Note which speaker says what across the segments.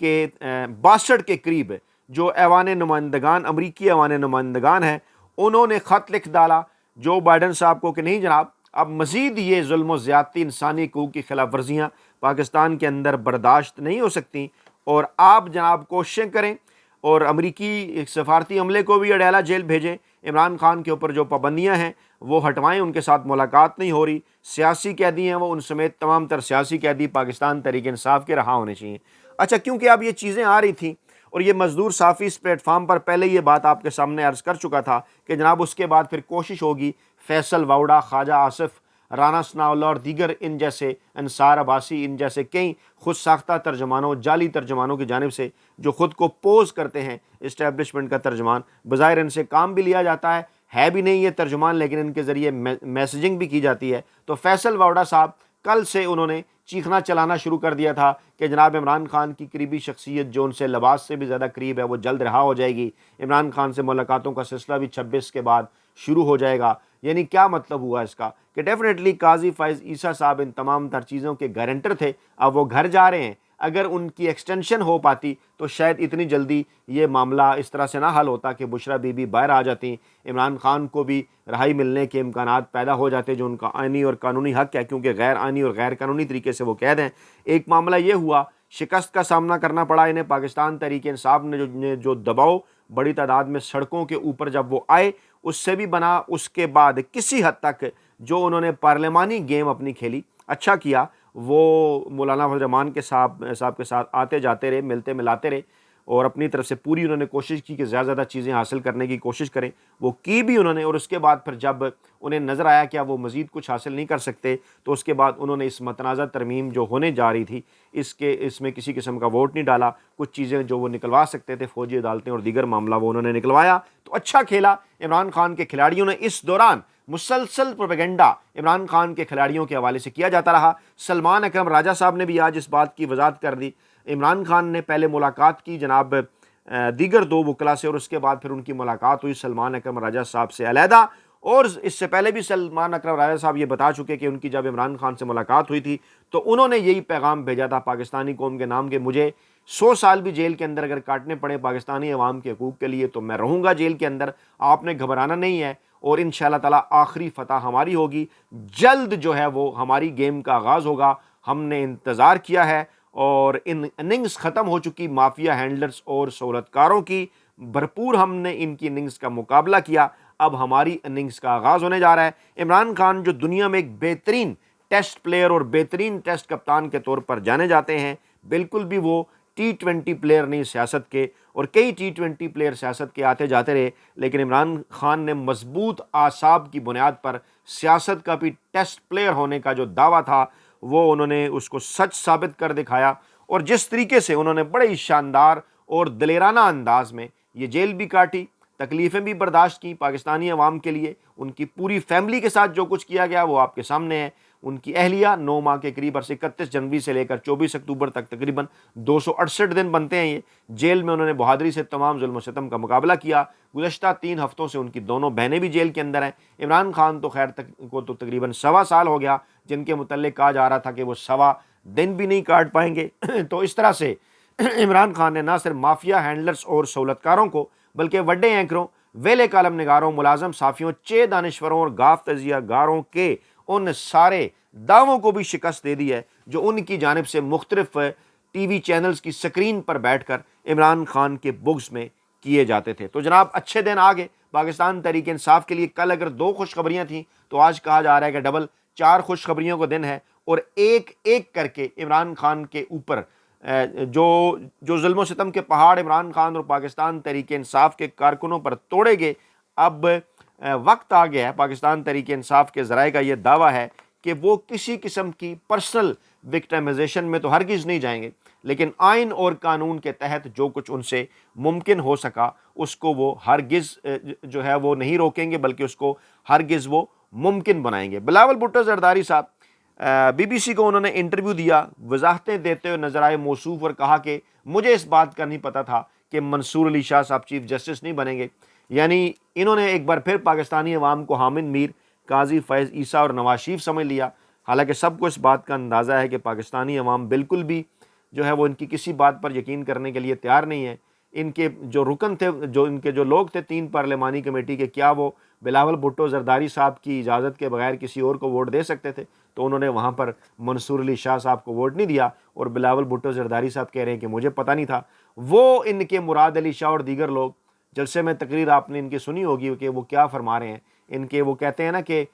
Speaker 1: کہ 62 کے قریب جو ایوان نمائندگان، امریکی ایوان نمائندگان ہیں، انہوں نے خط لکھ ڈالا جو بائیڈن صاحب کو کہ نہیں جناب، اب مزید یہ ظلم و زیادتی، انسانی حقوق کی خلاف ورزیاں پاکستان کے اندر برداشت نہیں ہو سکتی، اور آپ جناب کوششیں کریں اور امریکی سفارتی عملے کو بھی اڈیالہ جیل بھیجیں، عمران خان کے اوپر جو پابندیاں ہیں وہ ہٹوائیں، ان کے ساتھ ملاقات نہیں ہو رہی، سیاسی قیدی ہیں وہ، ان سمیت تمام تر سیاسی قیدی پاکستان تحریک انصاف کے رہا ہونے چاہیے۔ اچھا، کیونکہ اب یہ چیزیں آ رہی تھیں اور یہ مزدور صحافی اس پلیٹ فارم پر پہلے یہ بات آپ کے سامنے عرض کر چکا تھا کہ جناب اس کے بعد پھر کوشش ہوگی فیصل واؤڈا، خواجہ آصف، رانا ثناء اللہ اور دیگر ان جیسے انصار عباسی، ان جیسے کئی خود ساختہ ترجمانوں، جعلی ترجمانوں کی جانب سے جو خود کو پوز کرتے ہیں اسٹیبلشمنٹ کا ترجمان، بظاہر ان سے کام بھی لیا جاتا ہے بھی نہیں یہ ترجمان، لیکن ان کے ذریعے میسیجنگ بھی کی جاتی ہے۔ تو فیصل واؤڈا صاحب کل سے انہوں نے چیخنا چلانا شروع کر دیا تھا کہ جناب عمران خان کی قریبی شخصیت جو ان سے لباس سے بھی زیادہ قریب ہے وہ جلد رہا ہو جائے گی، عمران خان سے ملاقاتوں کا سلسلہ بھی 26 کے بعد شروع ہو جائے گا۔ یعنی کیا مطلب ہوا اس کا کہ ڈیفینیٹلی قاضی فائز عیسیٰ صاحب ان تمام تر چیزوں کے گارنٹر تھے، اب وہ گھر جا رہے ہیں۔ اگر ان کی ایکسٹینشن ہو پاتی تو شاید اتنی جلدی یہ معاملہ اس طرح سے نہ حل ہوتا کہ بشرا بی بی باہر آ جاتی، عمران خان کو بھی رہائی ملنے کے امکانات پیدا ہو جاتے جو ان کا آئینی اور قانونی حق ہے، کیونکہ غیر آئینی اور غیر قانونی طریقے سے وہ قید ہیں۔ ایک معاملہ یہ ہوا، شکست کا سامنا کرنا پڑا انہیں، پاکستان تحریک انصاف نے جو دباؤ بڑی تعداد میں سڑکوں کے اوپر جب وہ آئے اس سے بھی بنا، اس کے بعد کسی حد تک جو انہوں نے پارلیمانی گیم اپنی کھیلی اچھا کیا، وہ مولانا فضل الرحمان کے صاحب کے ساتھ آتے جاتے رہے، ملتے ملاتے رہے، اور اپنی طرف سے پوری انہوں نے کوشش کی کہ زیادہ زیادہ چیزیں حاصل کرنے کی کوشش کریں، وہ کی بھی انہوں نے۔ اور اس کے بعد پھر جب انہیں نظر آیا کہ وہ مزید کچھ حاصل نہیں کر سکتے تو اس کے بعد انہوں نے اس متنازع ترمیم جو ہونے جا رہی تھی اس میں کسی قسم کا ووٹ نہیں ڈالا، کچھ چیزیں جو وہ نکلوا سکتے تھے، فوجی عدالتیں اور دیگر معاملہ وہ انہوں نے نکلوایا، تو اچھا کھیلا عمران خان کے کھلاڑیوں نے۔ اس دوران مسلسل پروپیگنڈا عمران خان کے کھلاڑیوں کے حوالے سے کیا جاتا رہا۔ سلمان اکرم راجہ صاحب نے بھی آج اس بات کی وضاحت کر دی، عمران خان نے پہلے ملاقات کی جناب دیگر دو وکلا سے، اور اس کے بعد پھر ان کی ملاقات ہوئی سلمان اکرم راجہ صاحب سے علیحدہ، اور اس سے پہلے بھی سلمان اکرم راجہ صاحب یہ بتا چکے کہ ان کی جب عمران خان سے ملاقات ہوئی تھی تو انہوں نے یہی پیغام بھیجا تھا پاکستانی قوم کے نام کہ مجھے 100 سال بھی جیل کے اندر اگر کاٹنے پڑے پاکستانی عوام کے حقوق کے لیے تو میں رہوں گا جیل کے اندر، آپ نے گھبرانا نہیں ہے، اور انشاءاللہ تعالی آخری فتح ہماری ہوگی، جلد جو ہے وہ ہماری گیم کا آغاز ہوگا، ہم نے انتظار کیا ہے اور ان اننگز ختم ہو چکی مافیا ہینڈلرز اور سہولت کاروں کی، بھرپور ہم نے ان کی اننگز کا مقابلہ کیا، اب ہماری اننگز کا آغاز ہونے جا رہا ہے۔ عمران خان جو دنیا میں ایک بہترین ٹیسٹ پلیئر اور بہترین ٹیسٹ کپتان کے طور پر جانے جاتے ہیں، بالکل بھی وہ T20 پلیئر نہیں سیاست کے، اور کئی T20 پلیئر سیاست کے آتے جاتے رہے، لیکن عمران خان نے مضبوط اعصاب کی بنیاد پر سیاست کا بھی ٹیسٹ پلیئر ہونے کا جو دعویٰ تھا وہ انہوں نے اس کو سچ ثابت کر دکھایا، اور جس طریقے سے انہوں نے بڑے ہی شاندار اور دلیرانہ انداز میں یہ جیل بھی کاٹی، تکلیفیں بھی برداشت کی پاکستانی عوام کے لیے، ان کی پوری فیملی کے ساتھ جو کچھ کیا گیا وہ آپ کے سامنے ہے۔ ان کی اہلیہ 9 ماہ کے قریب عرصے 31 جنوری سے لے کر 24 اکتوبر تک تقریباً 268 دن بنتے ہیں، یہ جیل میں انہوں نے بہادری سے تمام ظلم و ستم کا مقابلہ کیا۔ گزشتہ 3 ہفتوں سے ان کی دونوں بہنیں بھی جیل کے اندر ہیں۔ عمران خان تو خیر کو تو تقریباً 1.25 سال ہو گیا، جن کے متعلق کہا جا رہا تھا کہ وہ 1.25 دن بھی نہیں کاٹ پائیں گے۔ تو اس طرح سے عمران خان نے نہ صرف مافیا ہینڈلرز اور سہولت کاروں کو بلکہ وڈے اینکروں، ویلے کالم نگاروں، ملازم صحافیوں، چھ دانشوروں اور گاف تجزیہ گاروں کے ان سارے دعووں کو بھی شکست دے دی ہے جو ان کی جانب سے مختلف ٹی وی چینلز کی سکرین پر بیٹھ کر عمران خان کے بغض میں کیے جاتے تھے۔ تو جناب اچھے دن آگے پاکستان تحریک انصاف کے لیے۔ کل اگر 2 خوشخبریاں تھیں تو آج کہا جا رہا ہے کہ ڈبل 4 خوشخبریوں کا دن ہے، اور ایک ایک کر کے عمران خان کے اوپر جو ظلم و ستم کے پہاڑ عمران خان اور پاکستان تحریک انصاف کے کارکنوں پر توڑے گئے، اب وقت آ گیا ہے۔ پاکستان تحریک انصاف کے ذرائع کا یہ دعویٰ ہے کہ وہ کسی قسم کی پرسنل وکٹمائزیشن میں تو ہرگز نہیں جائیں گے، لیکن آئین اور قانون کے تحت جو کچھ ان سے ممکن ہو سکا اس کو وہ ہرگز جو ہے وہ نہیں روکیں گے، بلکہ اس کو ہرگز وہ ممکن بنائیں گے۔ بلاول بھٹو زرداری صاحب BBC کو انہوں نے انٹرویو دیا، وضاحتیں دیتے ہوئے نظر آئے موصوف، اور کہا کہ مجھے اس بات کا نہیں پتا تھا کہ منصور علی شاہ صاحب چیف جسٹس نہیں بنیں گے۔ یعنی انہوں نے ایک بار پھر پاکستانی عوام کو حامد میر، قاضی فائز عیسیٰ اور نواز شریف سمجھ لیا، حالانکہ سب کو اس بات کا اندازہ ہے کہ پاکستانی عوام بالکل بھی جو ہے وہ ان کی کسی بات پر یقین کرنے کے لیے تیار نہیں ہے۔ ان کے جو رکن تھے، ان کے جو لوگ تھے 3 پارلیمانی کمیٹی کے، کیا وہ بلاول بھٹو زرداری صاحب کی اجازت کے بغیر کسی اور کو ووٹ دے سکتے تھے؟ تو انہوں نے وہاں پر منصور علی شاہ صاحب کو ووٹ نہیں دیا، اور بلاول بھٹو زرداری صاحب کہہ رہے ہیں کہ مجھے پتہ نہیں تھا۔ وہ ان کے مراد علی شاہ اور دیگر لوگ، جلسے میں تقریر آپ نے ان کی سنی ہوگی کہ وہ کیا فرما رہے ہیں۔ ان کے وہ کہتے ہیں نا کہ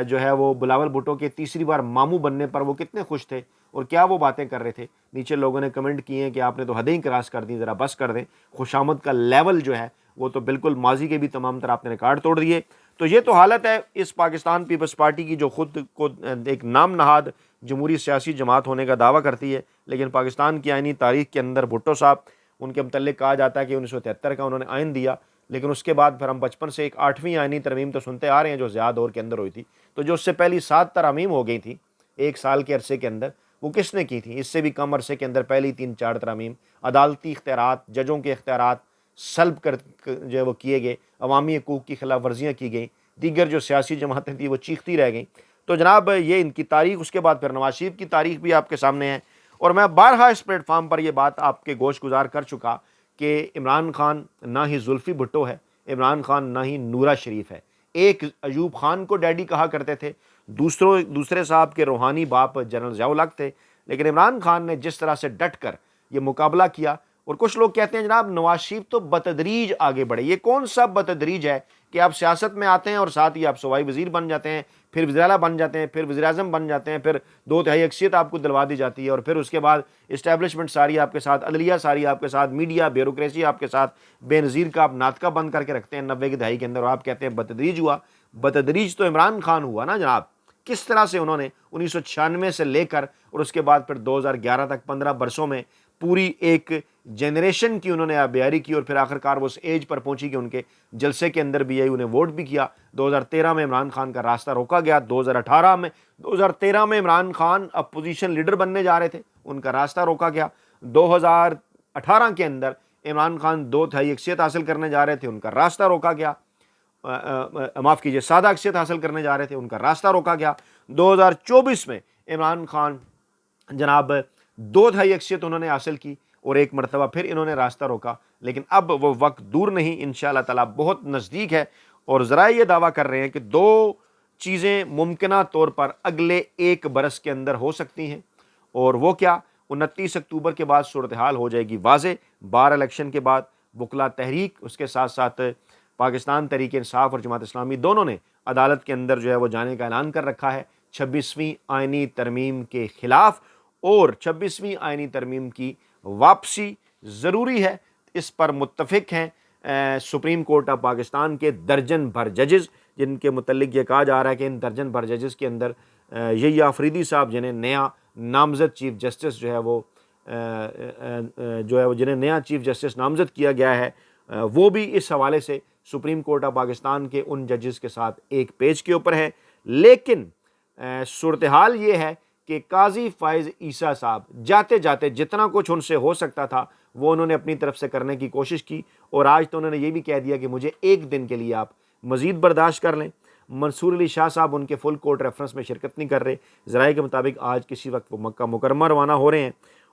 Speaker 1: جو ہے وہ بلاول بھٹو کے تیسری بار ماموں بننے پر وہ کتنے خوش تھے اور کیا وہ باتیں کر رہے تھے۔ نیچے لوگوں نے کمنٹ کیے ہیں کہ آپ نے تو حدیں ہی کراس کر دیں، ذرا بس کر دیں۔ خوشامد کا لیول جو ہے وہ تو بالکل ماضی کے بھی تمام تر آپ نے ریکارڈ توڑ دیے۔ تو یہ تو حالت ہے اس پاکستان پیپلز پارٹی کی، جو خود کو ایک نام نہاد جمہوری سیاسی جماعت ہونے کا دعویٰ کرتی ہے، لیکن پاکستان کی آئینی تاریخ کے اندر بھٹو صاحب، ان کے متعلق کہا جاتا ہے کہ 1973 کا انہوں نے آئین دیا، لیکن اس کے بعد پھر ہم بچپن سے ایک 8ویں آئینی ترمیم تو سنتے آ رہے ہیں جو زیاد دور کے اندر ہوئی تھی، تو جو اس سے پہلی 7 ترامیم ہو گئی تھیں 1 سال کے عرصے کے اندر، وہ کس نے کی تھی؟ اس سے بھی کم عرصے کے اندر پہلی 3-4 ترامیم، عدالتی اختیارات، ججوں کے اختیارات سلب کر جو ہے وہ کیے گئے، عوامی حقوق کی خلاف ورزیاں کی گئیں، دیگر جو سیاسی جماعتیں تھیں وہ چیختی رہ گئیں۔ تو جناب یہ ان کی تاریخ، اس کے بعد پھر نواز شریف کی تاریخ بھی آپ کے سامنے ہے، اور میں بارہا اس پلیٹ فارم پر یہ بات آپ کے گوش گزار کر چکا کہ عمران خان نہ ہی زلفی بھٹو ہے، عمران خان نہ ہی نورا شریف ہے۔ ایک ایوب خان کو ڈیڈی کہا کرتے تھے، دوسرے صاحب کے روحانی باپ جنرل ضیاء الحق تھے، لیکن عمران خان نے جس طرح سے ڈٹ کر یہ مقابلہ کیا، اور کچھ لوگ کہتے ہیں جناب نواز شریف تو بتدریج آگے بڑھے۔ یہ کون سا بتدریج ہے کہ آپ سیاست میں آتے ہیں اور ساتھ ہی آپ صوبائی وزیر بن جاتے ہیں، پھر وزیر اعلیٰ بن جاتے ہیں، پھر وزیر اعظم بن جاتے ہیں، پھر 2/3 اکثریت آپ کو دلوا دی جاتی ہے، اور پھر اس کے بعد اسٹیبلشمنٹ ساری آپ کے ساتھ، عدلیہ ساری آپ کے ساتھ، میڈیا بیوروکریسی آپ کے ساتھ، بے نظیر کا آپ ناطقہ بند کر کے رکھتے ہیں 90 کی دہائی کے اندر، اور آپ کہتے ہیں بتدریج ہوا۔ بتدریج تو عمران خان ہوا نا جناب، کس طرح سے انہوں نے 1996 سے لے کر اور اس کے بعد پھر 2011 تک 15 برسوں میں پوری ایک جنریشن کی انہوں نے آبیاری کی، اور پھر آخرکار وہ اس ایج پر پہنچی کہ ان کے جلسے کے اندر بھی انہیں ووٹ بھی کیا۔ 2013 میں عمران خان کا راستہ روکا گیا، 2013 میں عمران خان اپوزیشن لیڈر بننے جا رہے تھے، ان کا راستہ روکا گیا۔ 2018 کے اندر عمران خان 2/3 اکثریت حاصل کرنے جا رہے تھے، ان کا راستہ روکا گیا، معاف کیجیے سادہ اکثریت حاصل کرنے جا رہے تھے، ان کا راستہ روکا گیا۔ 2024 میں عمران خان جناب 2/3 اکثریت انہوں نے حاصل کی، اور ایک مرتبہ پھر انہوں نے راستہ روکا، لیکن اب وہ وقت دور نہیں، انشاءاللہ تعالی بہت نزدیک ہے، اور ذرائع یہ دعویٰ کر رہے ہیں کہ 2 چیزیں ممکنہ طور پر اگلے 1 برس کے اندر ہو سکتی ہیں، اور وہ کیا؟ 29 اکتوبر کے بعد صورتحال ہو جائے گی واضح، بار الیکشن کے بعد وکلا تحریک، اس کے ساتھ ساتھ پاکستان تحریک انصاف اور جماعت اسلامی دونوں نے عدالت کے اندر جو ہے وہ جانے کا اعلان کر رکھا ہے 26ویں آئینی ترمیم کے خلاف، اور 26ویں آئینی ترمیم کی واپسی ضروری ہے، اس پر متفق ہیں سپریم کورٹ آف پاکستان کے درجن بھر ججز، جن کے متعلق یہ کہا جا رہا ہے کہ ان درجن بھر ججز کے اندر یحییٰ آفریدی صاحب، جنہیں نیا نامزد چیف جسٹس جو ہے وہ جنہیں نیا چیف جسٹس نامزد کیا گیا ہے، وہ بھی اس حوالے سے سپریم کورٹ آف پاکستان کے ان ججز کے ساتھ ایک پیج کے اوپر ہے۔ لیکن صورتحال یہ ہے کہ قاضی فائز عیسیٰ صاحب جاتے جاتے جتنا کچھ ان سے ہو سکتا تھا وہ انہوں نے اپنی طرف سے کرنے کی کوشش کی، اور آج تو انہوں نے یہ بھی کہہ دیا کہ مجھے 1 دن کے لیے آپ مزید برداشت کر لیں۔ منصور علی شاہ صاحب ان کے فل کورٹ ریفرنس میں شرکت نہیں کر رہے، ذرائع کے مطابق آج کسی وقت وہ مکہ مکرمہ روانہ ہو رہے ہیں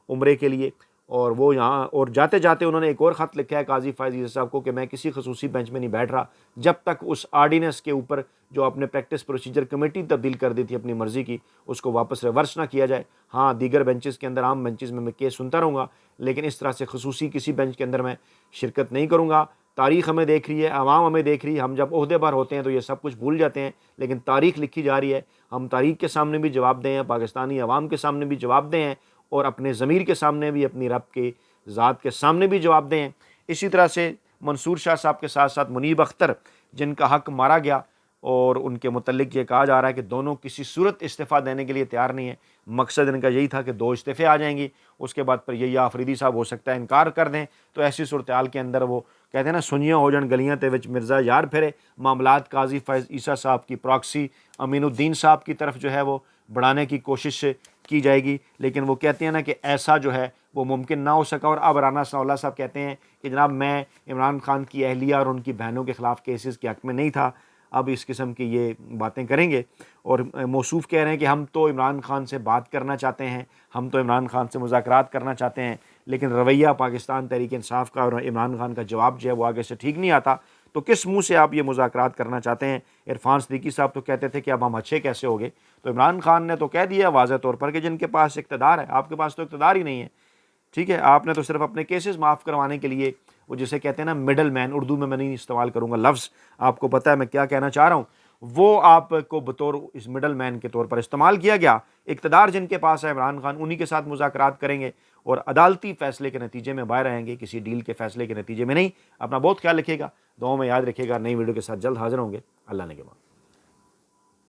Speaker 1: عمرے کے لیے، اور وہ یہاں، اور جاتے جاتے انہوں نے ایک اور خط لکھا ہے قاضی فائز عیسیٰ صاحب کو کہ میں کسی خصوصی بینچ میں نہیں بیٹھ رہا جب تک اس آرڈیننس کے اوپر جو آپ نے پریکٹس پروسیجر کمیٹی تبدیل کر دی تھی اپنی مرضی کی، اس کو واپس ریورس نہ کیا جائے۔ ہاں دیگر بینچز کے اندر، عام بینچز میں کیس سنتا رہوں گا، لیکن اس طرح سے خصوصی کسی بینچ کے اندر میں شرکت نہیں کروں گا۔ تاریخ ہمیں دیکھ رہی ہے، عوام ہمیں دیکھ رہی ہے، ہم جب عہدے پر ہوتے ہیں تو یہ سب کچھ بھول جاتے ہیں، لیکن تاریخ لکھی جا رہی ہے، ہم تاریخ کے سامنے بھی جواب دیں ہیں، پاکستانی عوام کے سامنے بھی جواب دیں ہیں، اور اپنے ضمیر کے سامنے بھی، اپنی رب کے ذات کے سامنے بھی جواب دیں ہیں۔ اسی طرح سے منصور شاہ صاحب کے ساتھ ساتھ منیب اختر، جن کا حق مارا گیا، اور ان کے متعلق یہ کہا جا رہا ہے کہ دونوں کسی صورت استعفیٰ دینے کے لیے تیار نہیں ہیں۔ مقصد ان کا یہی تھا کہ 2 استعفے آ جائیں گی، اس کے بعد پر یحییٰ آفریدی صاحب ہو سکتا ہے انکار کر دیں، تو ایسی صورتحال کے اندر وہ کہتے ہیں نا سنیاں ہو جان گلیاں تے وچ مرزا یار پھرے، معاملات قاضی فائز عیسیٰ صاحب کی پراکسی امین الدین صاحب کی طرف جو ہے وہ بڑھانے کی کوشش کی جائے گی، لیکن وہ کہتے ہیں نا کہ ایسا جو ہے وہ ممکن نہ ہو سکا۔ اور اب رانا ثناء اللہ صاحب کہتے ہیں کہ جناب میں عمران خان کی اہلیہ اور ان کی بہنوں کے خلاف کیسز کے حق میں نہیں تھا، اب اس قسم کی یہ باتیں کریں گے. اور موصوف کہہ رہے ہیں کہ ہم تو عمران خان سے بات کرنا چاہتے ہیں, ہم تو عمران خان سے مذاکرات کرنا چاہتے ہیں, لیکن رویہ پاکستان تحریک انصاف کا اور عمران خان کا جواب جو ہے وہ آگے سے ٹھیک نہیں آتا. تو کس منہ سے آپ یہ مذاکرات کرنا چاہتے ہیں؟ عرفان صدیقی صاحب تو کہتے تھے کہ اب ہم اچھے کیسے ہو گئے. تو عمران خان نے تو کہہ دیا واضح طور پر کہ جن کے پاس اقتدار ہے, آپ کے پاس تو اقتدار ہی نہیں ہے. ٹھیک ہے, آپ نے تو صرف اپنے کیسز معاف کروانے کے لیے, وہ جسے کہتے ہیں نا مڈل مین, اردو میں نہیں استعمال کروں گا لفظ, آپ کو پتہ ہے میں کیا کہنا چاہ رہا ہوں, وہ آپ کو بطور اس مڈل مین کے طور پر استعمال کیا گیا. اقتدار جن کے پاس ہے عمران خان, انہی کے ساتھ مذاکرات کریں گے اور عدالتی فیصلے کے نتیجے میں باہر آئیں گے, کسی ڈیل کے فیصلے کے نتیجے میں نہیں. اپنا بہت خیال رکھیے گا, دعاؤں میں یاد رکھیے گا. نئی ویڈیو کے ساتھ جلد حاضر ہوں گے. اللہ نے کے بعد.